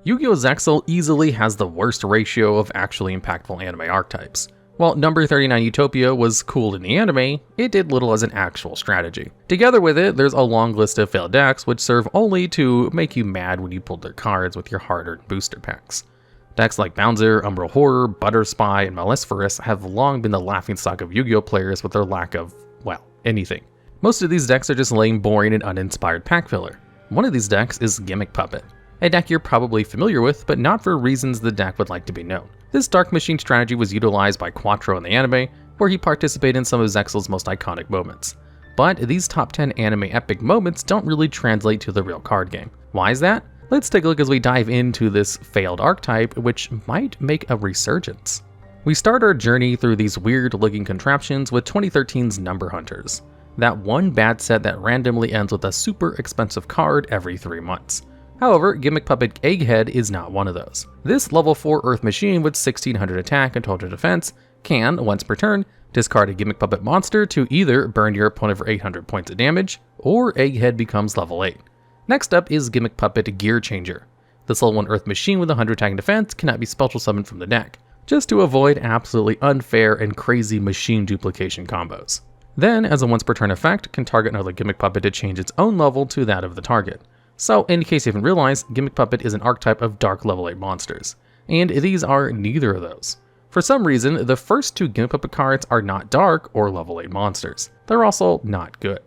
Yugioh Zexal easily has the worst ratio of actually impactful anime archetypes. While number 39 Utopia was cool in the anime, it did little as an actual strategy. Together with it, there's a long list of failed decks which serve only to make you mad when you pulled their cards with your hard-earned booster packs. Decks like Bounzer, Umbral Horror, Butterspy, and Malicevorous have long been the laughingstock of Yu-Gi-Oh players with their lack of, well, anything. Most of these decks are just lame, boring, and uninspired pack filler. One of these decks is Gimmick Puppet, a deck you're probably familiar with, but not for reasons the deck would like to be known. This Dark Machine strategy was utilized by Quattro in the anime, where he participated in some of Zexal's most iconic moments. But these top 10 anime epic moments don't really translate to the real card game. Why is that? Let's take a look as we dive into this failed archetype, which might make a resurgence. We start our journey through these weird looking contraptions with 2013's Number Hunters, that one bad set that randomly ends with a super expensive card every 3 months. However, Gimmick Puppet Egghead is not one of those. This level 4 Earth Machine with 1600 attack and total defense can, once per turn, discard a Gimmick Puppet monster to either burn your opponent for 800 points of damage, or Egghead becomes level 8. Next up is Gimmick Puppet Gear Changer. This level 1 Earth Machine with 100 attack and defense cannot be special summoned from the deck, just to avoid absolutely unfair and crazy machine duplication combos. Then, as a once per turn effect, can target another Gimmick Puppet to change its own level to that of the target. So, in case you haven't realized, Gimmick Puppet is an archetype of dark level 8 monsters, and these are neither of those. For some reason, the first 2 Gimmick Puppet cards are not dark or level 8 monsters. They're also not good.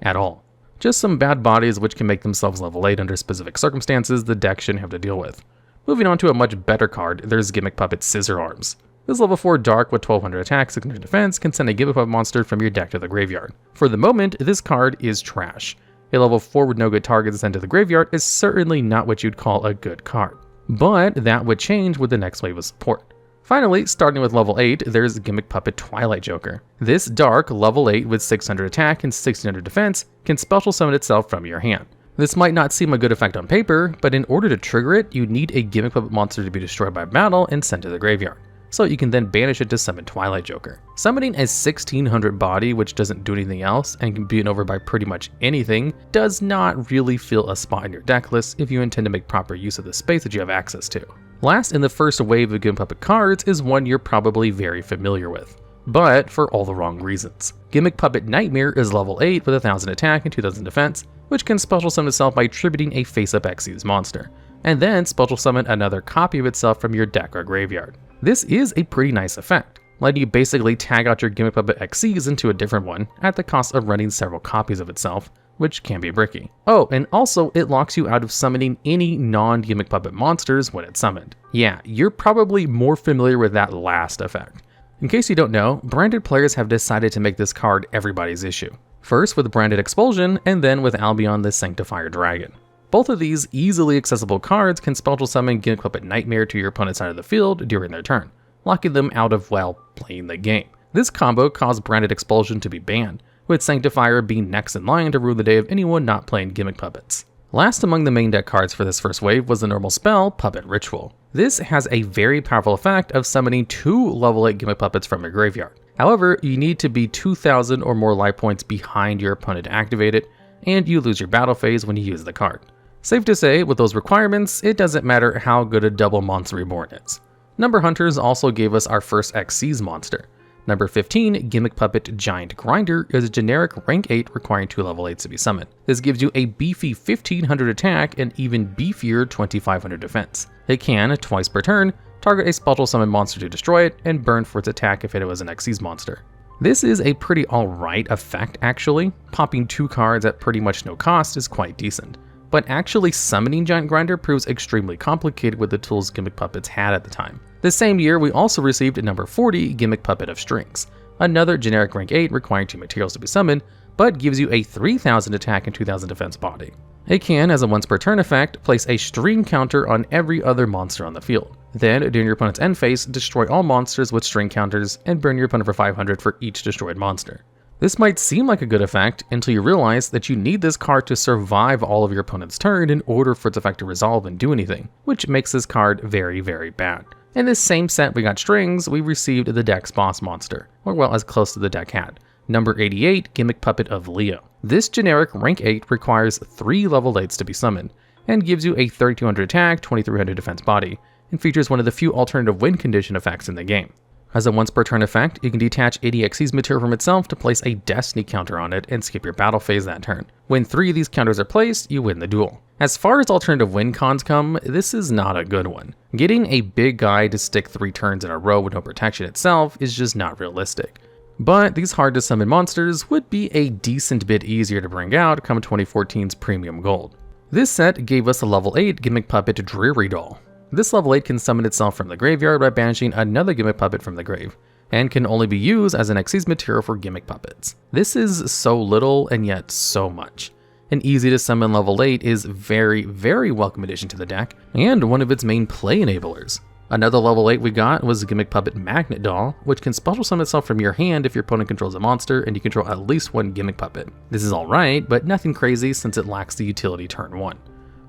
At all. Just some bad bodies which can make themselves level 8 under specific circumstances the deck shouldn't have to deal with. Moving on to a much better card, there's Gimmick Puppet Scissor Arms. This level 4 dark with 1200 attack, 600 defense can send a Gimmick Puppet monster from your deck to the graveyard. For the moment, this card is trash. A level 4 with no good target to send to the graveyard is certainly not what you'd call a good card. But that would change with the next wave of support. Finally, starting with level 8, there's Gimmick Puppet Twilight Joker. This dark, level 8 with 600 attack and 1600 defense can special summon itself from your hand. This might not seem a good effect on paper, but in order to trigger it, you need a Gimmick Puppet monster to be destroyed by battle and sent to the graveyard. So you can then banish it to summon Twilight Joker. Summoning a 1600 body which doesn't do anything else and can be beaten over by pretty much anything does not really fill a spot in your deck list if you intend to make proper use of the space that you have access to. Last in the first wave of Gimmick Puppet cards is one you're probably very familiar with, but for all the wrong reasons. Gimmick Puppet Nightmare is level 8 with 1000 attack and 2000 defense, which can special summon itself by tributing a face-up Xyz monster, and then special summon another copy of itself from your deck or graveyard. This is a pretty nice effect, letting you basically tag out your Gimmick Puppet Xyz into a different one at the cost of running several copies of itself, which can be bricky. Oh, and also it locks you out of summoning any non-Gimmick Puppet monsters when it's summoned. Yeah, you're probably more familiar with that last effect. In case you don't know, branded players have decided to make this card everybody's issue. First with Branded Expulsion, and then with Albion the Sanctifier Dragon. Both of these easily accessible cards can special summon Gimmick Puppet Nightmare to your opponent's side of the field during their turn, locking them out of, well, playing the game. This combo caused Branded Expulsion to be banned, with Sanctifier being next in line to rule the day of anyone not playing Gimmick Puppets. Last among the main deck cards for this first wave was the normal spell, Puppet Ritual. This has a very powerful effect of summoning 2 level 8 Gimmick Puppets from your graveyard. However, you need to be 2000 or more life points behind your opponent to activate it, and you lose your battle phase when you use the card. Safe to say, with those requirements, it doesn't matter how good a double Monster Reborn is. Number Hunters also gave us our first Xyz monster. Number 15, Gimmick Puppet Giant Grinder, is a generic rank 8 requiring 2 level 8s to be summoned. This gives you a beefy 1500 attack and even beefier 2500 defense. It can, twice per turn, target a special summon monster to destroy it, and burn for its attack if it was an Xyz monster. This is a pretty alright effect actually. Popping 2 cards at pretty much no cost is quite decent. But actually summoning Giant Grinder proves extremely complicated with the tools Gimmick Puppets had at the time. The same year, we also received number 40, Gimmick Puppet of Strings, another generic rank 8 requiring 2 materials to be summoned, but gives you a 3000 attack and 2000 defense body. It can, as a once per turn effect, place a string counter on every other monster on the field. Then, during your opponent's end phase, destroy all monsters with string counters and burn your opponent for 500 for each destroyed monster. This might seem like a good effect until you realize that you need this card to survive all of your opponent's turn in order for its effect to resolve and do anything, which makes this card very, very bad. In this same set we got strings, we received the deck's boss monster, or well, as close to the deck had. Number 88, Gimmick Puppet of Leo. This generic rank 8 requires 3 level 8s to be summoned. and gives you a 3200 attack, 2300 defense body, and features one of the few alternative win condition effects in the game. As a once per turn effect, you can detach 80 Xyz material from itself to place a Destiny counter on it and skip your battle phase that turn. When 3 of these counters are placed, you win the duel. As far as alternative win cons come, this is not a good one. Getting a big guy to stick 3 turns in a row with no protection itself is just not realistic. But these hard to summon monsters would be a decent bit easier to bring out come 2014's Premium Gold. This set gave us a level 8 Gimmick Puppet Dreary Doll. This level 8 can summon itself from the graveyard by banishing another Gimmick Puppet from the grave, and can only be used as an Xyz material for Gimmick Puppets. This is so little and yet so much. An easy to summon level 8 is very welcome addition to the deck, and one of its main play enablers. Another level 8 we got was Gimmick Puppet Magnet Doll, which can special summon itself from your hand if your opponent controls a monster and you control at least 1 Gimmick Puppet. This is alright, but nothing crazy since it lacks the utility turn 1.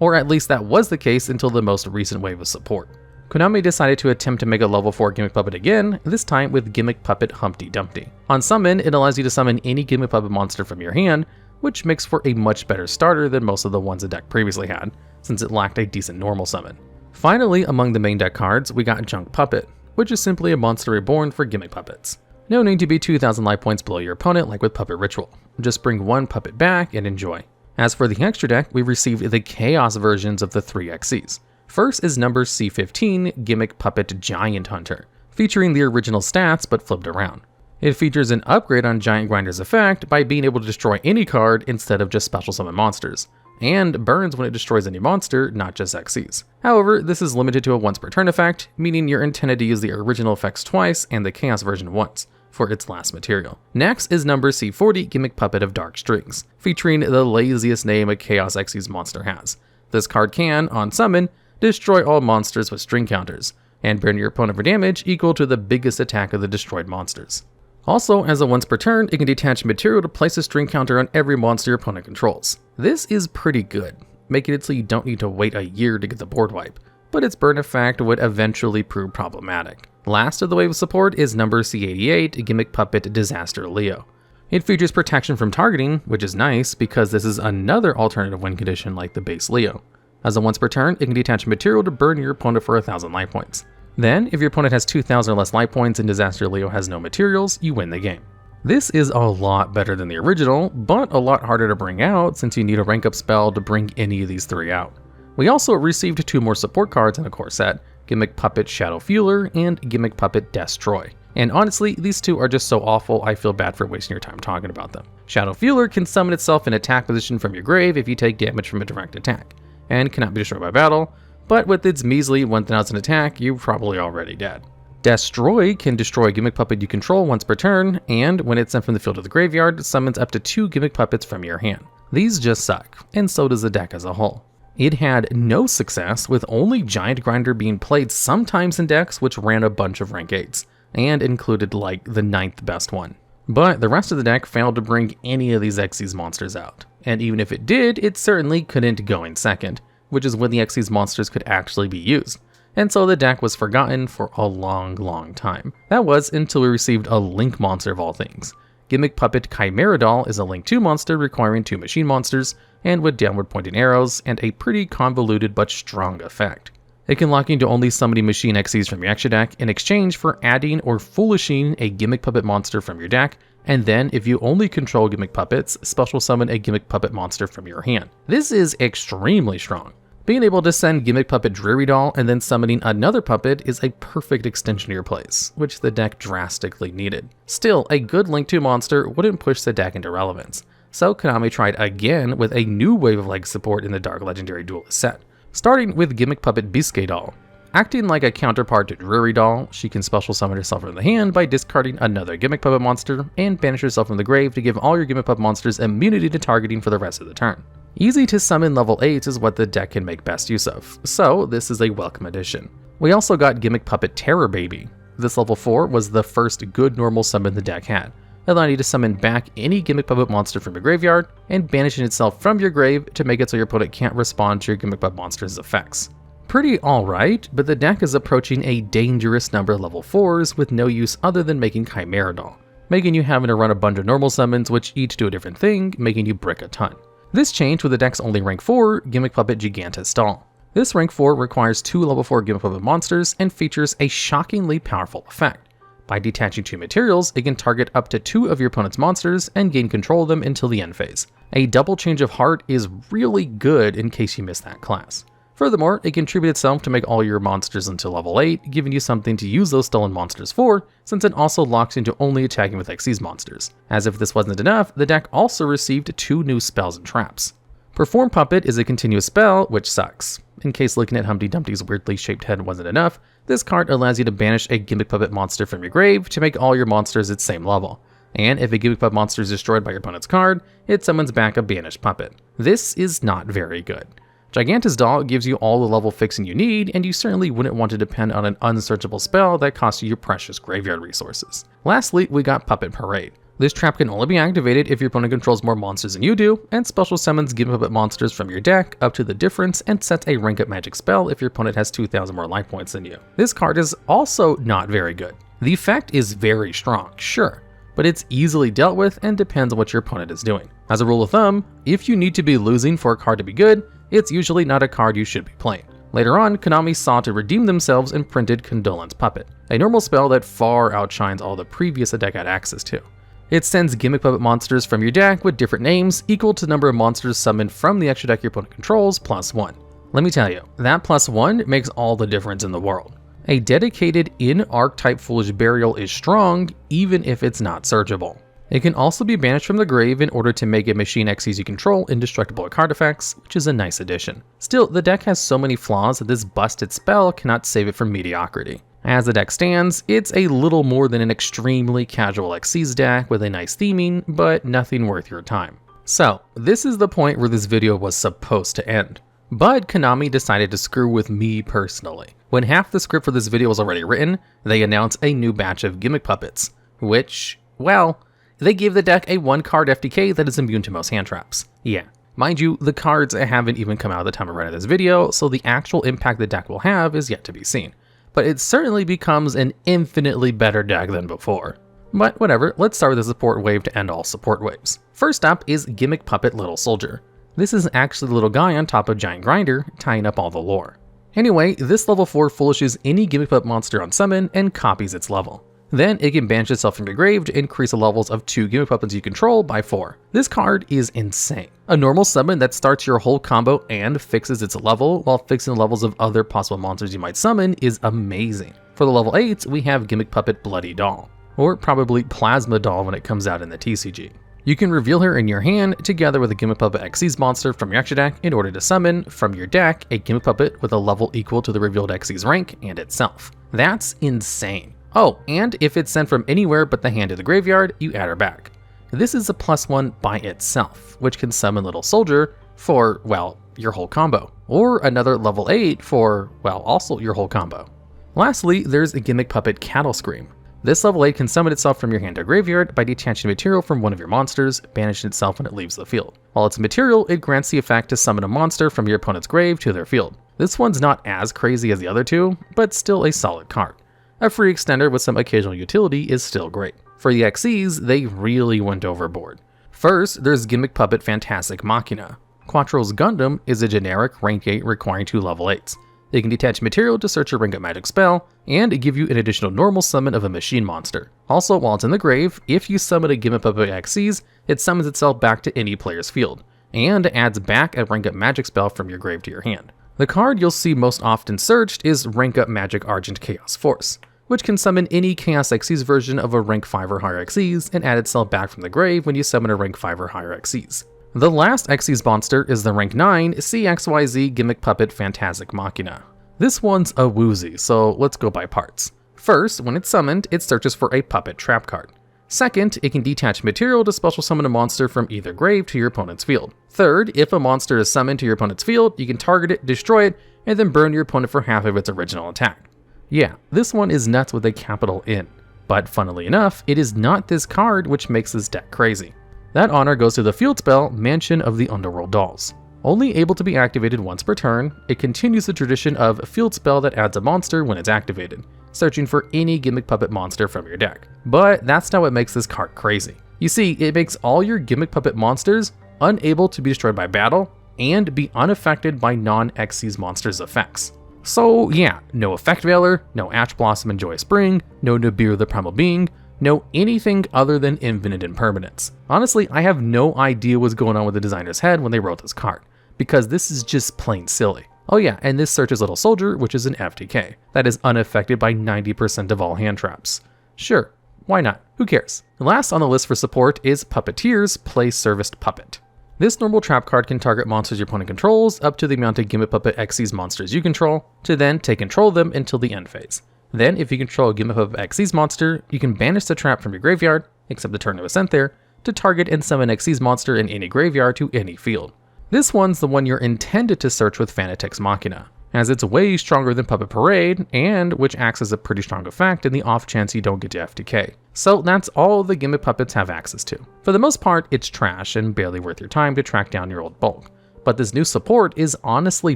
Or at least that was the case until the most recent wave of support. Konami decided to attempt to make a level 4 Gimmick Puppet again, this time with Gimmick Puppet Humpty Dumpty. On summon, it allows you to summon any Gimmick Puppet monster from your hand, which makes for a much better starter than most of the ones the deck previously had, since it lacked a decent normal summon. Finally, among the main deck cards, we got Junk Puppet, which is simply a monster reborn for Gimmick Puppets. No need to be 2,000 life points below your opponent like with Puppet Ritual. Just bring 1 puppet back and enjoy. As for the extra deck, we received the Chaos versions of the 3 Xyz. First is number C15, Gimmick Puppet Giant Hunter, featuring the original stats but flipped around. It features an upgrade on Giant Grinder's effect by being able to destroy any card instead of just special summon monsters, and burns when it destroys any monster, not just Xyz. However, this is limited to a once per turn effect, meaning you're intended to use the original effects twice and the Chaos version once for its last material. Next is number C40, Gimmick Puppet of Dark Strings, featuring the laziest name a Chaos Xyz monster has. This card can, on summon, destroy all monsters with string counters, and burn your opponent for damage equal to the biggest attack of the destroyed monsters. Also, as a once per turn, it can detach material to place a string counter on every monster your opponent controls. This is pretty good, making it so you don't need to wait a year to get the board wipe, but its burn effect would eventually prove problematic. Last of the wave of support is number C88, Gimmick Puppet Disaster Leo. It features protection from targeting, which is nice because this is another alternative win condition like the base Leo. As a once per turn, it can detach material to burn your opponent for 1,000 life points. Then, if your opponent has 2,000 or less life points and Disaster Leo has no materials, you win the game. This is a lot better than the original, but a lot harder to bring out since you need a rank up spell to bring any of these 3 out. We also received 2 more support cards in the core set, Gimmick Puppet Shadow Fueler and Gimmick Puppet Destroy. And honestly, these 2 are just so awful I feel bad for wasting your time talking about them. Shadow Fueler can summon itself in attack position from your grave if you take damage from a direct attack, and cannot be destroyed by battle, but with its measly 1,000 attack, you're probably already dead. Destroy can destroy a Gimmick Puppet you control once per turn, and when it's sent from the field to the graveyard, summons up to 2 Gimmick Puppets from your hand. These just suck, and so does the deck as a whole. It had no success, with only Giant Grinder being played sometimes in decks which ran a bunch of rank 8s, and included like the 9th best one. But the rest of the deck failed to bring any of these Xyz monsters out, and even if it did, it certainly couldn't go in second, which is when the Xyz monsters could actually be used. And so the deck was forgotten for a long time. That was until we received a Link monster of all things. Gimmick Puppet Chimera Doll is a Link 2 monster requiring 2 machine monsters, and with downward pointing arrows, and a pretty convoluted but strong effect. It can lock into only summoning machine Xyz from your extra deck in exchange for adding or foolishing a Gimmick Puppet monster from your deck, and then if you only control Gimmick Puppets, special summon a Gimmick Puppet monster from your hand. This is extremely strong. Being able to send Gimmick Puppet Dreary Doll and then summoning another puppet is a perfect extension to your plays, which the deck drastically needed. Still, a good Link 2 monster wouldn't push the deck into relevance, so Konami tried again with a new wave of leg support in the Dark Legendary Duelist set, starting with Gimmick Puppet Bisque Doll. Acting like a counterpart to Dreary Doll, she can special summon herself from the hand by discarding another Gimmick Puppet monster and banish herself from the grave to give all your Gimmick Puppet monsters immunity to targeting for the rest of the turn. Easy to summon level 8 is what the deck can make best use of, so this is a welcome addition. We also got Gimmick Puppet Terror Baby. This level 4 was the first good normal summon the deck had, allowing you to summon back any Gimmick Puppet monster from your graveyard and banishing itself from your grave to make it so your opponent can't respond to your Gimmick Puppet monster's effects. Pretty alright, but the deck is approaching a dangerous number of level 4s with no use other than making Chimera Doll, making you having to run a bunch of normal summons which each do a different thing, making you brick a ton. This changed with the deck's only rank 4 Gimmick Puppet Gigantus doll. This rank 4 requires 2 level 4 Gimmick Puppet monsters and features a shockingly powerful effect. By detaching 2 materials, it can target up to 2 of your opponent's monsters and gain control of them until the end phase. A double change of heart is really good in case you miss that class. Furthermore, it can tribute itself to make all your monsters until level 8, giving you something to use those stolen monsters for, since it also locks into only attacking with Xyz monsters. As if this wasn't enough, the deck also received 2 new spells and traps. Perform Puppet is a continuous spell, which sucks. In case looking at Humpty Dumpty's weirdly shaped head wasn't enough, this card allows you to banish a Gimmick Puppet monster from your grave to make all your monsters its same level. And if a Gimmick Puppet monster is destroyed by your opponent's card, it summons back a banished puppet. This is not very good. Gigantus Doll gives you all the level fixing you need, and you certainly wouldn't want to depend on an unsearchable spell that costs you your precious graveyard resources. Lastly, we got Puppet Parade. This trap can only be activated if your opponent controls more monsters than you do, and special summons Gimmick Puppet monsters from your deck up to the difference and sets a rank up magic spell if your opponent has 2,000 more life points than you. This card is also not very good. The effect is very strong, sure, but it's easily dealt with and depends on what your opponent is doing. As a rule of thumb, if you need to be losing for a card to be good, it's usually not a card you should be playing. Later on, Konami sought to redeem themselves and printed Condolence Puppet, a normal spell that far outshines all the previous a deck had access to. It sends Gimmick Puppet monsters from your deck with different names equal to the number of monsters summoned from the extra deck your opponent controls plus 1. Let me tell you, that plus 1 makes all the difference in the world. A dedicated in-archetype Foolish Burial is strong, even if it's not searchable. It can also be banished from the grave in order to make a machine Xyz you control indestructible card effects, which is a nice addition. Still, the deck has so many flaws that this busted spell cannot save it from mediocrity. As the deck stands, it's a little more than an extremely casual Xyz deck with a nice theming, but nothing worth your time. So, this is the point where this video was supposed to end. But Konami decided to screw with me personally. When half the script for this video was already written, they announced a new batch of Gimmick Puppets, which, well, they gave the deck a 1-card FTK that is immune to most hand traps. Yeah, mind you, the cards haven't even come out at the time of writing this video, so the actual impact the deck will have is yet to be seen. But it certainly becomes an infinitely better deck than before. But whatever, let's start with the support wave to end all support waves. First up is Gimmick Puppet Little Soldier. This is actually the little guy on top of Giant Grinder, tying up all the lore. Anyway, this level 4 foolishes any Gimmick Puppet monster on summon and copies its level. Then it can banish itself from your grave to increase the levels of 2 Gimmick Puppets you control by 4. This card is insane. A normal summon that starts your whole combo and fixes its level while fixing the levels of other possible monsters you might summon is amazing. For the level 8s, we have Gimmick Puppet Bloody Doll, or probably Plasma Doll when it comes out in the TCG. You can reveal her in your hand together with a Gimmick Puppet Xyz monster from your extra deck in order to summon from your deck a Gimmick Puppet with a level equal to the revealed Xyz rank and itself. That's insane. Oh, and if it's sent from anywhere but the hand to the graveyard, you add her back. This is a +1 by itself, which can summon Little Soldier for, well, your whole combo. Or another level 8 for, well, also your whole combo. Lastly, there's a Gimmick Puppet Cattle Scream. This level 8 can summon itself from your hand to graveyard by detaching material from one of your monsters, banishing itself when it leaves the field. While it's a material, it grants the effect to summon a monster from your opponent's grave to their field. This one's not as crazy as the other two, but still a solid card. A free extender with some occasional utility is still great. For the Xyz, they really went overboard. First, there's Gimmick Puppet Fantastic Machina. Quattro's Gundam is a generic rank 8 requiring 2 level 8s. It can detach material to search a rank up magic spell, and give you an additional normal summon of a machine monster. Also, while it's in the grave, if you summon a Gimmick Puppet Xyz, it summons itself back to any player's field, and adds back a rank up magic spell from your grave to your hand. The card you'll see most often searched is Rank Up Magic Argent Chaos Force, which can summon any Chaos Xyz version of a rank 5 or higher Xyz and add itself back from the grave when you summon a rank 5 or higher Xyz. The last Xyz monster is the rank 9 CXYZ Gimmick Puppet Fantastic Machina. This one's a woozy, so let's go by parts. First, when it's summoned, it searches for a puppet trap card. Second, it can detach material to special summon a monster from either grave to your opponent's field. Third, if a monster is summoned to your opponent's field, you can target it, destroy it, and then burn your opponent for half of its original attack. Yeah, this one is nuts with a capital N, but funnily enough, it is not this card which makes this deck crazy. That honor goes to the field spell Mansion of the Underworld Dolls. Only able to be activated once per turn, it continues the tradition of a field spell that adds a monster when it's activated, searching for any Gimmick Puppet monster from your deck. But that's not what makes this card crazy. You see, it makes all your Gimmick Puppet monsters unable to be destroyed by battle, and be unaffected by non-Xyz monsters' effects. So yeah, no Effect Veiler, no Ash Blossom and Joyous Spring, no Nibiru the Primal Being, no anything other than infinite impermanence. Honestly, I have no idea what's going on with the designer's head when they wrote this card, because this is just plain silly. Oh yeah, and this searches Little Soldier, which is an FTK, that is unaffected by 90% of all hand traps. Sure, why not? Who cares? Last on the list for support is Puppeteer's Play Serviced Puppet. This normal trap card can target monsters your opponent controls up to the amount of Gimmick Puppet Xyz monsters you control, to then take control of them until the end phase. Then, if you control a Gimmick Puppet Xyz monster, you can banish the trap from your graveyard, except the turn it was sent there, to target and summon Xyz monster in any graveyard to any field. This one's the one you're intended to search with Fanatec's Machina, as it's way stronger than Puppet Parade, and which acts as a pretty strong effect in the off chance you don't get to FTK. So that's all the Gimmick Puppets have access to. For the most part, it's trash and barely worth your time to track down your old bulk, but this new support is honestly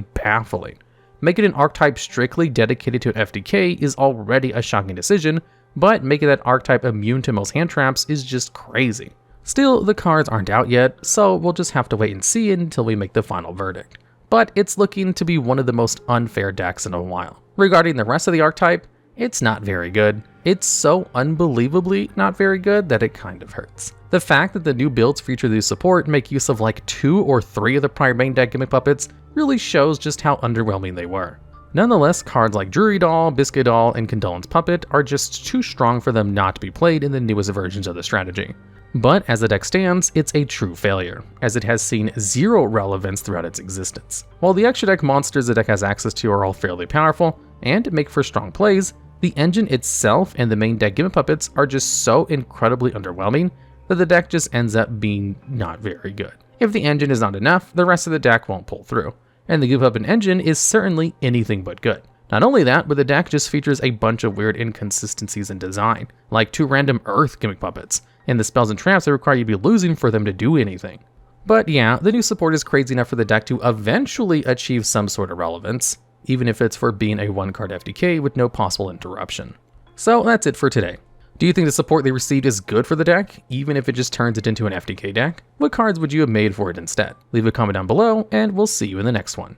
baffling. Making an archetype strictly dedicated to FTK is already a shocking decision, but making that archetype immune to most hand traps is just crazy. Still, the cards aren't out yet, so we'll just have to wait and see until we make the final verdict. But it's looking to be one of the most unfair decks in a while. Regarding the rest of the archetype, it's not very good. It's so unbelievably not very good that it kind of hurts. The fact that the new builds feature these support make use of like 2 or 3 of the prior main deck Gimmick Puppets really shows just how underwhelming they were. Nonetheless, cards like Drury Doll, Biscuit Doll, and Condolence Puppet are just too strong for them not to be played in the newest versions of the strategy. But as the deck stands, it's a true failure, as it has seen 0 relevance throughout its existence. While the extra deck monsters the deck has access to are all fairly powerful and make for strong plays, the engine itself and the main deck Gimmick Puppets are just so incredibly underwhelming that the deck just ends up being not very good. If the engine is not enough, the rest of the deck won't pull through, and the Gimmick Puppet engine is certainly anything but good. Not only that, but the deck just features a bunch of weird inconsistencies in design, like 2 random Earth Gimmick Puppets, and the spells and traps that require you to be losing for them to do anything. But yeah, the new support is crazy enough for the deck to eventually achieve some sort of relevance, even if it's for being a 1-card FTK with no possible interruption. So that's it for today. Do you think the support they received is good for the deck, even if it just turns it into an FTK deck? What cards would you have made for it instead? Leave a comment down below, and we'll see you in the next one.